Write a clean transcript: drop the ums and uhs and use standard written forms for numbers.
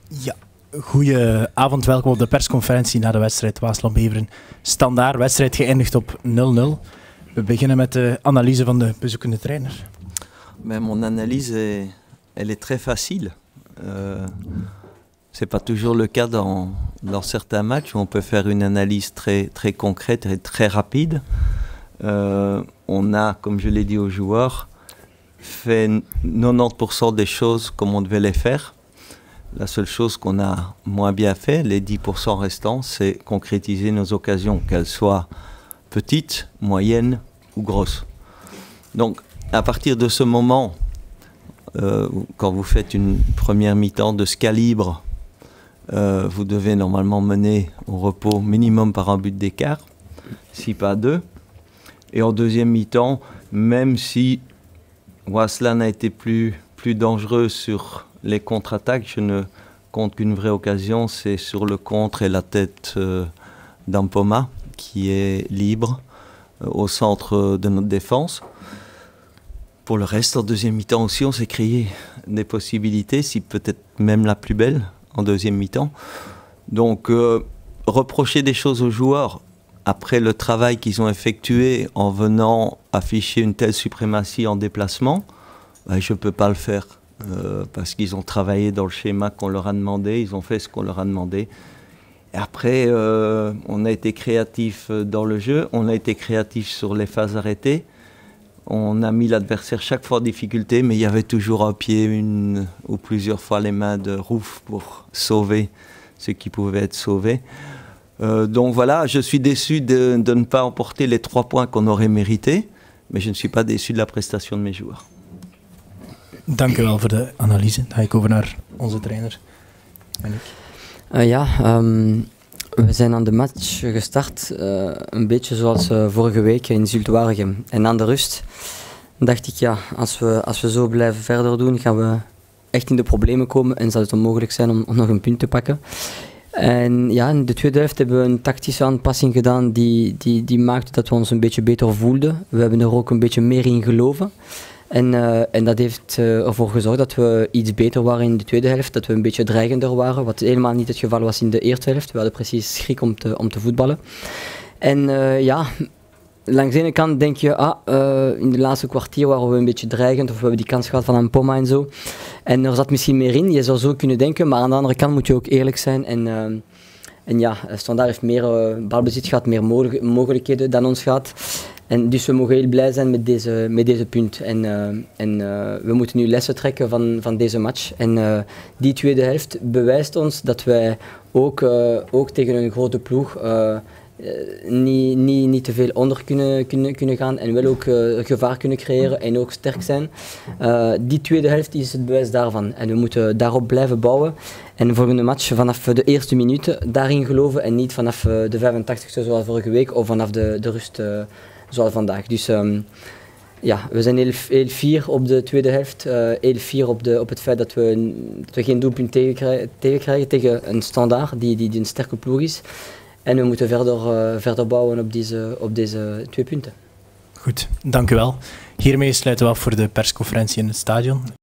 Ja, goedenavond, welkom op de persconferentie na de wedstrijd Waasland-Beveren. Standaard, wedstrijd geëindigd op 0-0. We beginnen met de analyse van de bezoekende trainer. Mon analyse, elle est très facile. C'est pas toujours le cas dans certains matchs où on peut faire une analyse très concrète et très rapide. On a, comme je l'ai dit aux joueurs, fait 90% des choses comme on devait les faire. La seule chose qu'on a moins bien fait, les 10% restants, c'est concrétiser nos occasions, qu'elles soient petites, moyennes ou grosses. Donc, à partir de ce moment, quand vous faites une première mi-temps de ce calibre, vous devez normalement mener au repos minimum par un but d'écart, si pas deux. Et en deuxième mi-temps, même si Waasland a été plus dangereux sur les contre-attaques, je ne compte qu'une vraie occasion, c'est sur le contre et la tête d'Ampoma, qui est libre au centre de notre défense. Pour le reste, en deuxième mi-temps aussi, on s'est créé des possibilités, si peut-être même la plus belle en deuxième mi-temps. Donc, reprocher des choses aux joueurs après le travail qu'ils ont effectué en venant afficher une telle suprématie en déplacement, je ne peux pas le faire. Parce qu'ils ont travaillé dans le schéma qu'on leur a demandé, ils ont fait ce qu'on leur a demandé. Et après, on a été créatif dans le jeu, on a été créatif sur les phases arrêtées. On a mis l'adversaire chaque fois en difficulté, mais il y avait toujours un pied, une ou plusieurs fois les mains de Rouf pour sauver ce qui pouvait être sauvé. Donc voilà, je suis déçu de ne pas emporter les 3 points qu'on aurait mérités, mais je ne suis pas déçu de la prestation de mes joueurs. Dank u wel voor de analyse. Dan ga ik over naar onze trainer. We zijn aan de match gestart, een beetje zoals vorige week in Zulte-Waregem. En aan de rust dacht ik, als we zo blijven verder doen, gaan we echt in de problemen komen en zal het onmogelijk zijn om nog een punt te pakken. En ja, in de tweede helft hebben we een tactische aanpassing gedaan die maakte dat we ons een beetje beter voelden. We hebben er ook een beetje meer in geloven. En dat heeft ervoor gezorgd dat we iets beter waren in de tweede helft, dat we een beetje dreigender waren, wat helemaal niet het geval was in de eerste helft. We hadden precies schrik om te voetballen. En langs de ene kant denk je, in de laatste kwartier waren we een beetje dreigend, of we hebben die kans gehad van Ampoma en zo. En er zat misschien meer in, je zou zo kunnen denken, maar aan de andere kant moet je ook eerlijk zijn. En Standaard heeft meer balbezit gehad, meer mogelijkheden dan ons gehad. En dus we mogen heel blij zijn met deze punt. En we moeten nu lessen trekken van deze match. En die tweede helft bewijst ons dat wij ook tegen een grote ploeg niet te veel onder kunnen gaan. En wel ook gevaar kunnen creëren en ook sterk zijn. Die tweede helft is het bewijs daarvan. En we moeten daarop blijven bouwen. En de volgende match vanaf de eerste minuten daarin geloven. En niet vanaf de 85e zoals vorige week of vanaf de rust zoals vandaag. Dus we zijn heel fier op de tweede helft. Heel fier op het feit dat we geen doelpunt tegenkrijgen tegen een Standaard die een sterke ploeg is. En we moeten verder bouwen op deze 2 punten. Goed, dank u wel. Hiermee sluiten we af voor de persconferentie in het stadion.